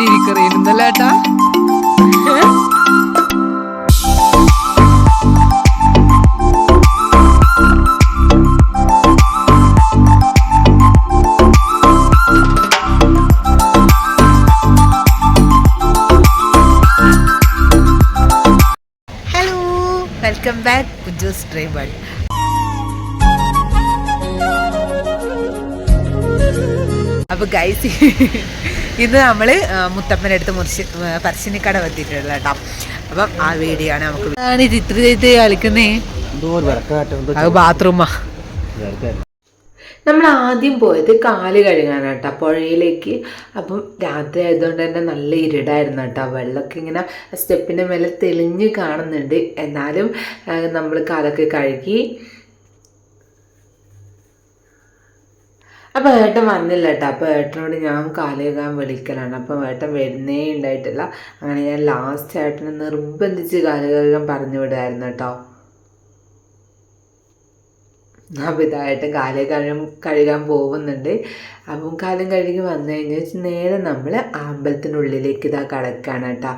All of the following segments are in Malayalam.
കയറിയിരിക്കുന്നല്ലേ ഏട്ടാ? Hello, welcome back Kunjus dream world. അപ്പോൾ ഗൈസ്, ഇത് നമ്മൾ മുത്തപ്പൻ്റെ അടുത്ത് പറശ്ശിനിക്കട എത്തിയിട്ടുള്ള കേട്ടോ. അപ്പം ആ വീഡിയോ ആണ് നമുക്ക് ചിത്ര ചെയ്ത് കളിക്കുന്നേ. അത് ബാത്റൂമാ. നമ്മൾ ആദ്യം പോയത് കാല് കഴുകാനാട്ടോ പുഴയിലേക്ക്. അപ്പം രാത്രി ആയതുകൊണ്ട് തന്നെ നല്ല ഇരുടായിരുന്നു കേട്ടോ. വെള്ളമൊക്കെ ഇങ്ങനെ സ്റ്റെപ്പിൻ്റെ മേലെ തെളിഞ്ഞ് കാണുന്നുണ്ട്. എന്നാലും നമ്മൾ കാലൊക്കെ കഴുകി. അപ്പോൾ ഏട്ടൻ വന്നില്ല കേട്ടോ. അപ്പോൾ ഏട്ടനോട് ഞാൻ കാലുകഴുകാൻ വിളിക്കലാണ്. അപ്പോൾ ഏട്ടൻ വരുന്നേ ഉണ്ടായിട്ടില്ല. അങ്ങനെ ഞാൻ ലാസ്റ്റ് ഏട്ടനെ നിർബന്ധിച്ച് കാലുകഴുകാൻ പറഞ്ഞു വിടുമായിരുന്നു കേട്ടോ. അപ്പോൾ ഇതായിട്ട് കഴുകാൻ പോകുന്നുണ്ട്. അപ്പം കാലം കഴുകി വന്നു കഴിഞ്ഞാൽ നേരെ നമ്മൾ അമ്പലത്തിനുള്ളിലേക്ക് ഇതാ കിടക്കുകയാണ് കേട്ടോ.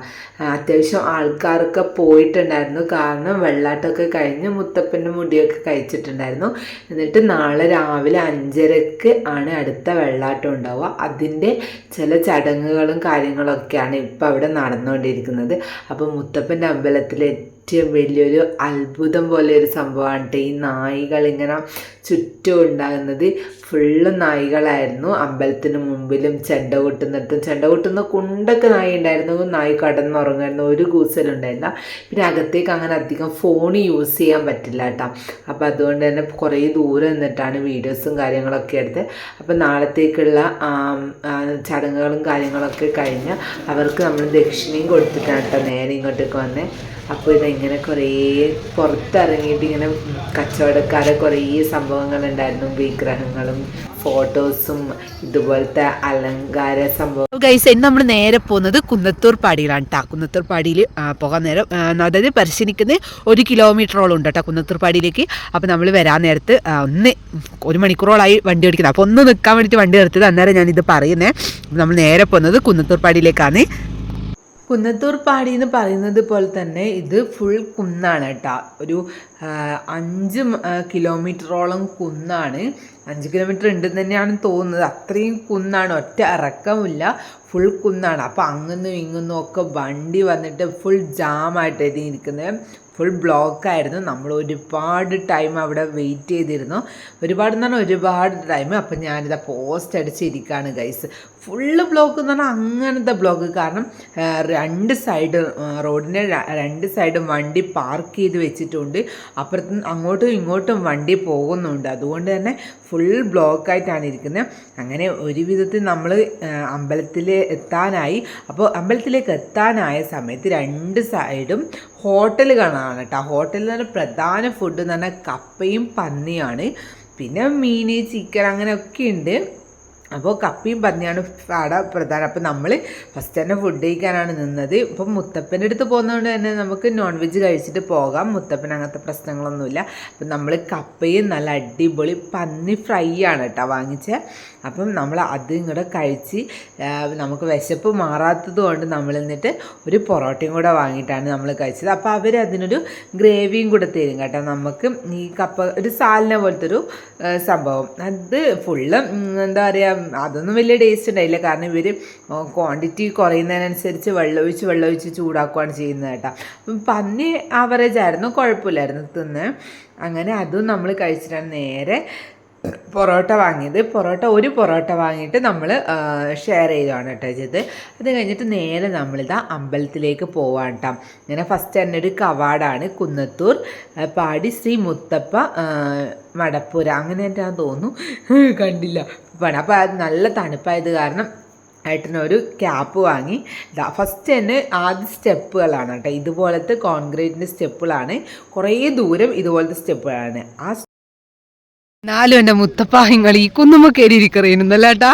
അത്യാവശ്യം ആൾക്കാരൊക്കെ പോയിട്ടുണ്ടായിരുന്നു. കാരണം വെള്ളാട്ടമൊക്കെ കഴിഞ്ഞ് മുത്തപ്പൻ്റെ മുടിയൊക്കെ കഴിച്ചിട്ടുണ്ടായിരുന്നു. എന്നിട്ട് നാളെ രാവിലെ 5:30 ആണ് അടുത്ത വെള്ളാട്ടം ഉണ്ടാവുക. അതിൻ്റെ ചില ചടങ്ങുകളും കാര്യങ്ങളൊക്കെയാണ് ഇപ്പോൾ അവിടെ നടന്നുകൊണ്ടിരിക്കുന്നത്. അപ്പോൾ മുത്തപ്പൻ്റെ അമ്പലത്തിൽ ഏറ്റവും വലിയൊരു അത്ഭുതം പോലെ ഒരു സംഭവമാണ് ഈ നായികൾ ഇങ്ങനെ ചുറ്റും ഉണ്ടാകുന്നത്. ഫുള്ള് നായികളായിരുന്നു. അമ്പലത്തിന് മുമ്പിലും ചെണ്ട കൊട്ടുന്ന കുണ്ടൊക്കെ നായി ഉണ്ടായിരുന്നു. നായി കടന്നുറങ്ങായിരുന്നു. ഒരു കൂസലുണ്ടായില്ല. പിന്നെ അകത്തേക്ക് അങ്ങനെ അധികം ഫോൺ യൂസ് ചെയ്യാൻ പറ്റില്ല കേട്ടോ. അപ്പോൾ അതുകൊണ്ട് തന്നെ കുറേ ദൂരം നിന്നിട്ടാണ് വീഡിയോസും കാര്യങ്ങളൊക്കെ എടുത്ത്. അപ്പോൾ നാളത്തേക്കുള്ള ചടങ്ങുകളും കാര്യങ്ങളൊക്കെ കഴിഞ്ഞ് അവർക്ക് നമ്മൾ ദക്ഷിണയും കൊടുത്തിട്ടാണ് കേട്ടോ നേരെ ഇങ്ങോട്ടേക്ക് വന്നേ. അപ്പോൾ ഇതെങ്ങനെ കുറേ പുറത്തിറങ്ങിയിട്ട് ഇങ്ങനെ കച്ചവടക്കാരെ കുറേ സംഭവങ്ങളുണ്ടായിരുന്നു. വിഗ്രഹങ്ങളും ഫോട്ടോസും ഇതുപോലത്തെ അലങ്കാര സംഭവം. ഗൈസ്, ഇന്ന് നമ്മൾ നേരെ പോകുന്നത് കുന്നത്തൂർ പാടിയിലാണ് കേട്ടോ. കുന്നത്തൂർ പാടിയിൽ പോകാൻ നേരം, അതായത് പരിശീലിക്കുന്ന 1 കിലോമീറ്ററോളം ഉണ്ട് കേട്ടോ കുന്നത്തൂർ പാടിയിലേക്ക്. അപ്പോൾ നമ്മൾ വരാൻ നേരത്ത് 1 മണിക്കൂറോളായി വണ്ടി ഓടിക്കുന്നത്. അപ്പോൾ ഒന്ന് നിൽക്കാൻ വേണ്ടിയിട്ട് വണ്ടി എടുത്തത്. അന്നേരം ഞാനിത് പറയുന്നത്. നമ്മൾ നേരെ പോകുന്നത് കുന്നത്തൂർ പാടിയിലേക്കാണ്. കുന്നത്തൂർ പാടി എന്ന് പറയുന്നത് പോലെ തന്നെ ഇത് ഫുൾ കുന്നാണ് കേട്ടോ. ഒരു 5 കിലോമീറ്ററോളം കുന്നാണ്. 5 കിലോമീറ്റർ ഉണ്ടെന്ന് തന്നെയാണ് തോന്നുന്നത്. അത്രയും കുന്നാണ്. ഒറ്റ ഇറക്കമില്ല, ഫുൾ കുന്നാണ്. അപ്പോൾ അങ്ങുന്നും ഇങ്ങുന്നും ഒക്കെ വണ്ടി വന്നിട്ട് ഫുൾ ജാമായിട്ടാണ് ഇരിക്കുന്നത്. ഫുൾ ബ്ലോക്കായിരുന്നു. നമ്മൾ ഒരുപാട് ടൈം അവിടെ വെയിറ്റ് ചെയ്തിരുന്നു. ഒരുപാട് ടൈം. അപ്പം ഞാനിതാ പോസ്റ്റ് അടിച്ചിരിക്കുകയാണ് ഗൈസ്. ഫുള്ള് ബ്ലോക്ക് എന്ന് പറഞ്ഞാൽ അങ്ങനത്തെ ബ്ലോക്ക്. കാരണം 2 സൈഡ് റോഡിൻ്റെ 2 സൈഡും വണ്ടി പാർക്ക് ചെയ്ത് വെച്ചിട്ടുണ്ട്. അപ്പുറത്ത് അങ്ങോട്ടും ഇങ്ങോട്ടും വണ്ടി പോകുന്നുണ്ട്. അതുകൊണ്ട് തന്നെ ഫുൾ ബ്ലോക്കായിട്ടാണ് ഇരിക്കുന്നത്. അങ്ങനെ ഒരു വിധത്തിൽ നമ്മൾ അമ്പലത്തിൽ എത്താനായി. അപ്പോൾ അമ്പലത്തിലേക്ക് എത്താനായ സമയത്ത് 2 സൈഡും ഹോട്ടലുകളാണ് കേട്ടോ. ഹോട്ടലിൽ നിന്ന് പ്രധാന ഫുഡ് എന്ന് പറഞ്ഞാൽ കപ്പയും പന്നിയാണ്. പിന്നെ മീൻ, ചിക്കൻ അങ്ങനെയൊക്കെ ഉണ്ട്. അപ്പോൾ കപ്പയും പന്നിയാണ് അവിടെ പ്രധാനം. അപ്പോൾ നമ്മൾ ഫസ്റ്റ് തന്നെ ഫുഡ് കഴിക്കാനാണ് നിന്നത്. ഇപ്പം മുത്തപ്പൻ്റെ അടുത്ത് പോകുന്നതുകൊണ്ട് തന്നെ നമുക്ക് നോൺ വെജ് കഴിച്ചിട്ട് പോകാം. മുത്തപ്പൻ അങ്ങനത്തെ പ്രശ്നങ്ങളൊന്നുമില്ല. അപ്പം നമ്മൾ കപ്പയും നല്ല അടിപൊളി പന്നി ഫ്രൈ ആണ് കേട്ടോ വാങ്ങിച്ചത്. അപ്പം നമ്മൾ അത് ഇങ്ങോട്ട് കഴിച്ച് നമുക്ക് വിശപ്പ് മാറാത്തത് കൊണ്ട് നമ്മൾ എന്നിട്ട് ഒരു പൊറോട്ടയും കൂടെ വാങ്ങിയിട്ടാണ് നമ്മൾ കഴിച്ചത്. അപ്പോൾ അവർ അതിനൊരു ഗ്രേവിയും കൂടെ തരും കേട്ടോ. നമുക്ക് ഈ കപ്പ ഒരു സാലിന പോലത്തെ ഒരു സംഭവം. അത് ഫുള്ള് എന്താ പറയുക, അതൊന്നും വലിയ ടേസ്റ്റ് ഉണ്ടായില്ല. കാരണം ഇവർ ക്വാണ്ടിറ്റി കുറയുന്നതിനനുസരിച്ച് വെള്ളമൊഴിച്ച് ചൂടാക്കുകയാണ് ചെയ്യുന്നത് കേട്ടോ. അപ്പം പന്നി ആവറേജ് ആയിരുന്നു, കുഴപ്പമില്ലായിരുന്നു തിന്ന്. അങ്ങനെ അതും നമ്മൾ കഴിച്ചിട്ടാണ് നേരെ പൊറോട്ട വാങ്ങിയത്. ഒരു പൊറോട്ട വാങ്ങിയിട്ട് നമ്മൾ ഷെയർ ചെയ്തതാണ് കേട്ടോ ചെയ്ത്. അത് കഴിഞ്ഞിട്ട് നേരെ നമ്മളിതാ അമ്പലത്തിലേക്ക് പോവാൻ കേട്ടോ. ഇങ്ങനെ ഫസ്റ്റ് തന്നെ ഒരു കവാടാണ്. കുന്നത്തൂർ പാടി ശ്രീ മുത്തപ്പ മടപ്പുര അങ്ങനെ ഞാൻ തോന്നുന്നു, കണ്ടില്ല. അപ്പോൾ അത് നല്ല തണുപ്പായത് കാരണം ഏട്ടനൊരു ക്യാപ്പ് വാങ്ങി. ഫസ്റ്റ് തന്നെ ആദ്യ സ്റ്റെപ്പുകളാണ് കേട്ടോ. ഇതുപോലത്തെ കോൺക്രീറ്റിൻ്റെ സ്റ്റെപ്പുകളാണ്. കുറേ ദൂരം ഇതുപോലത്തെ സ്റ്റെപ്പുകളാണ്. നാലും എൻ്റെ മുത്തപ്പായങ്ങൾ ഈ കുന്നുമ്മ കയറിയിരിക്കറിയുന്നല്ലേ ഏട്ടാ?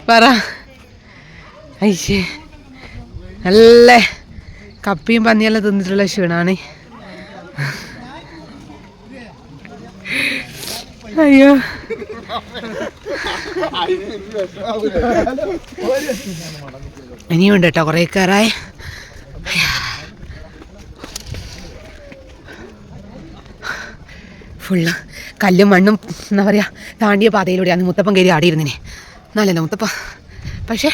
പറ. അയ്യേ, നല്ല കപ്പിയും പന്നിയെല്ലാം തിന്നിട്ടുള്ള ക്ഷീണാണ്. അയ്യോ ഇനിയുണ്ട് കേട്ടോ കുറേ കയറായി. ഫുള്ള് കല്ലും മണ്ണും എന്താ പറയുക താണ്ടിയ പാതയിലൂടെയാണ് മുത്തപ്പൻ കയറി ആടിയിരുന്നിനെ. നല്ലല്ലോ മുത്തപ്പ. പക്ഷേ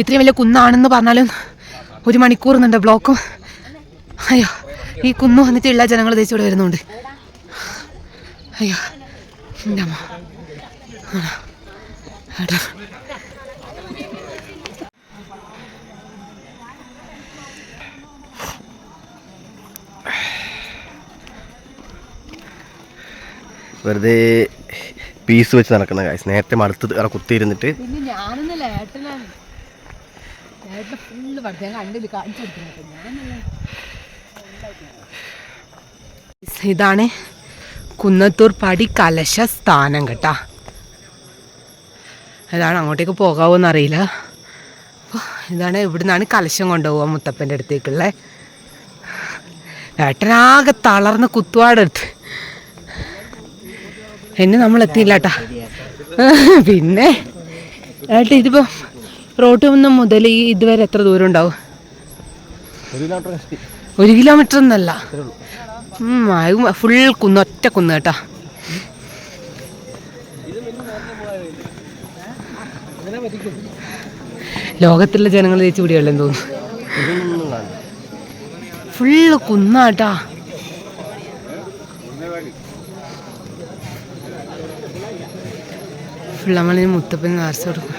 ഇത്രയും വലിയ കുന്നാണെന്ന് പറഞ്ഞാലും 1 മണിക്കൂർ നിന്നുണ്ട് ബ്ലോക്കും. അയ്യോ ഈ കുന്നു വന്നിട്ട് എല്ലാ ജനങ്ങൾ ദേശിവിടെ വരുന്നുണ്ട്. അയ്യോ എൻ്റെ അമ്മ ഏട്ടാ. വെറുതെ പീസ് വെച്ച് നടക്കുന്ന കാര്യം നേരത്തെ മടുത്ത് അവിടെ കുത്തിയിരുന്നിട്ട് ഇതാണ് കുന്നത്തൂർ പടി കലശ സ്ഥാനം കേട്ടാ. അതാണ് അങ്ങോട്ടേക്ക് പോകാവോന്ന് അറിയില്ല. അപ്പോൾ ഇതാണ് ഇവിടുന്നാണ് കലശം കൊണ്ടുപോകുക മുത്തപ്പൻ്റെ അടുത്തേക്കുള്ള. ഏട്ടനാകെ തളർന്ന് കുത്തുവാടെടുത്ത് എന്നെ നമ്മൾ എത്തിയില്ല കേട്ടാ. പിന്നെ ഏട്ടാ ഇതിപ്പോൾ റോട്ടിൽ നിന്ന് മുതൽ ഈ ഇതുവരെ എത്ര ദൂരം ഉണ്ടാവും? 1 കിലോമീറ്റർ ഒന്നല്ല, ഫുൾ കുന്ന്, ഒറ്റ കുന്ന് കേട്ടാ. ലോകത്തുള്ള ജനങ്ങൾ ജയിച്ചു പിടിയല്ലെന്ന് തോന്നുന്നു. ഫുള്ള് കുന്നാട്ടാ. ഫുൾ നമ്മളിന് മുത്തപ്പൻ നേർച്ച കൊടുക്കും.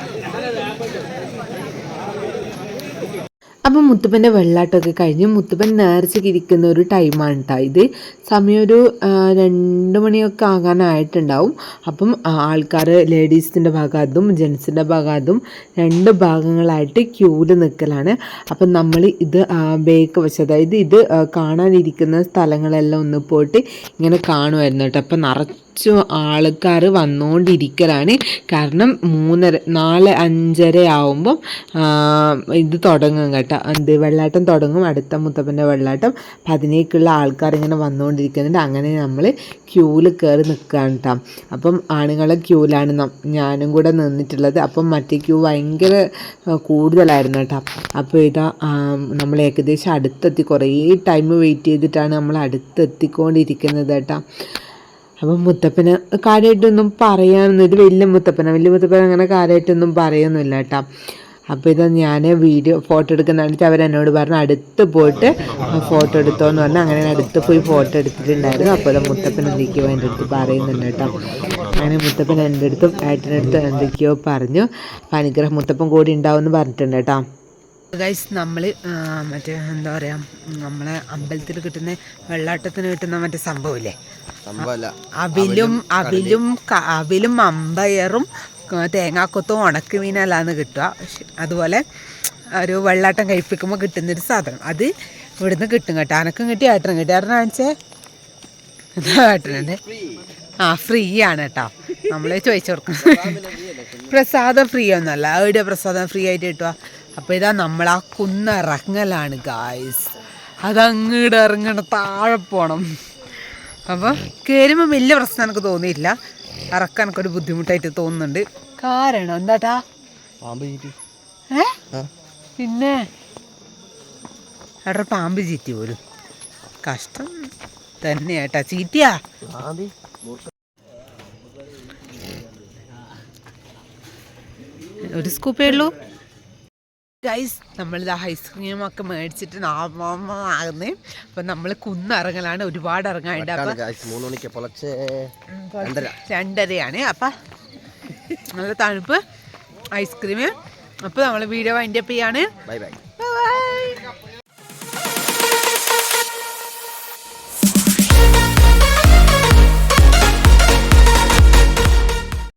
അപ്പം മുത്തപ്പൻ്റെ വെള്ളാട്ടമൊക്കെ കഴിഞ്ഞ് മുത്തപ്പൻ നേർച്ചയ്ക്ക് ഇരിക്കുന്ന ഒരു ടൈമാണ് കേട്ടോ ഇത്. സമയം ഒരു 2 മണിയൊക്കെ ആകാനായിട്ടുണ്ടാവും. അപ്പം ആൾക്കാർ ലേഡീസിൻ്റെ ഭാഗത്തും ജെൻസിൻ്റെ ഭാഗത്തും 2 ഭാഗങ്ങളായിട്ട് ക്യൂവിൽ നിൽക്കലാണ്. അപ്പം നമ്മൾ ഇത് ബേക്ക് വശം, അതായത് ഇത് കാണാനിരിക്കുന്ന സ്ഥലങ്ങളെല്ലാം ഒന്ന് പോയിട്ട് ഇങ്ങനെ കാണുമായിരുന്നു കേട്ടോ. അപ്പം നിറച്ചും ആൾക്കാർ വന്നുകൊണ്ടിരിക്കലാണ്. കാരണം 3:30, 4, 5:30 ആവുമ്പം ഇത് തുടങ്ങും കേട്ടോ. എന്ത് വെള്ളാട്ടം തുടങ്ങും, അടുത്ത മുത്തപ്പൻ്റെ വെള്ളാട്ടം. അപ്പം അതിനേക്കുള്ള ആൾക്കാർ ഇങ്ങനെ വന്നുകൊണ്ടിരിക്കുന്നുണ്ട്. അങ്ങനെ നമ്മൾ ക്യൂവിൽ കയറി നിൽക്കുകയാണ് കേട്ടോ. അപ്പം ആണുങ്ങളെ ക്യൂവിലാണ് ഞാനും കൂടെ നിന്നിട്ടുള്ളത്. അപ്പം മറ്റേ ക്യൂ ഭയങ്കര കൂടുതലായിരുന്നു കേട്ടോ. അപ്പോൾ ഇതാ നമ്മൾ ഏകദേശം അടുത്തെത്തി. കുറേ ടൈം വെയിറ്റ് ചെയ്തിട്ടാണ് നമ്മൾ അടുത്തെത്തിക്കൊണ്ടിരിക്കുന്നത് കേട്ടോ. അപ്പം മുത്തപ്പന് കാര്യമായിട്ടൊന്നും പറയാനൊന്നും, ഇത് വലിയ മുത്തപ്പന അങ്ങനെ കാര്യമായിട്ടൊന്നും പറയുന്നില്ല കേട്ടോ. അപ്പോൾ ഇത് ഞാൻ ഫോട്ടോ എടുക്കുന്ന കണ്ടിട്ട് അവരെന്നോട് പറഞ്ഞു അടുത്ത് പോയിട്ട് ഫോട്ടോ എടുത്തോന്ന് പറഞ്ഞു. അങ്ങനെ അടുത്ത് പോയി ഫോട്ടോ എടുത്തിട്ടുണ്ടായിരുന്നു. അപ്പോൾ മുത്തപ്പൻ എന്തൊക്കെയോ എൻ്റെ അടുത്ത് പറയുന്നുണ്ട് കേട്ടോ. അങ്ങനെ മുത്തപ്പൻ എൻ്റെ അടുത്തും ഏട്ടനടുത്തും എന്തൊക്കെയോ പറഞ്ഞു. അപ്പം അനുഗ്രഹം മുത്തപ്പൻ കൂടി ഉണ്ടാവും എന്ന് പറഞ്ഞിട്ടുണ്ട് കേട്ടോ. ഗൈസ് നമ്മൾ മറ്റേ എന്താ പറയുക, നമ്മളെ അമ്പലത്തിൽ കിട്ടുന്ന വെള്ളാട്ടത്തിന് കിട്ടുന്ന മറ്റേ സംഭവമില്ലേ, അവിലും അമ്പയറും തേങ്ങാക്കൊത്തും ഉണക്കുമീനല്ലാന്ന് കിട്ടുക. അതുപോലെ ഒരു വെള്ളാട്ടം കഴിപ്പിക്കുമ്പോൾ കിട്ടുന്നൊരു സാധനം, അത് ഇവിടുന്ന് കിട്ടും കേട്ടോ. അനക്കും കിട്ടി, ഏട്ടനും കിട്ടി. ഏട്ടനെ കാണിച്ചേ, ഏട്ടനുണ്ട്. ഫ്രീ ആണ് കേട്ടോ. നമ്മളെ ചോദിച്ചു കൊടുക്കണം. പ്രസാദം ഫ്രീ ഒന്നുമല്ല, എവിടെയാ പ്രസാദം ഫ്രീ ആയിട്ട് കിട്ടുക. അപ്പോൾ ഇതാ നമ്മൾ ആ കുന്നിറങ്ങലാണ് ഗായ്സ്. അതങ്ങോട്ട് ഇറങ്ങണം, താഴെ പോകണം. അപ്പം കയറുമ്പോൾ വലിയ പ്രശ്നം എനിക്ക് തോന്നിയില്ല, ഇറക്കാൻ എനിക്കൊരു ബുദ്ധിമുട്ടായിട്ട് തോന്നുന്നുണ്ട്. കാരണം എന്താട്ടാ പിന്നെ അവിടെ പാമ്പ് ചീറ്റി പോലും, കഷ്ടം തന്നെയാട്ടാ. ചീറ്റിയാ ഒരു സ്കൂപ്പേ ഉള്ളൂ ഗൈസ്. നമ്മളിത് ഐസ്ക്രീമൊക്കെ മേടിച്ചിട്ട് ആകുന്നേ. അപ്പം നമ്മൾ കുന്നിറങ്ങലാണ്, ഒരുപാട് ഇറങ്ങാനുണ്ട്. അപ്പം 2:30 അപ്പം നല്ല തണുപ്പ് ഐസ്ക്രീം. അപ്പോൾ നമ്മൾ വീഡിയോ വൈൻഡപ്പ് ചെയ്യാണ്. Bye bye.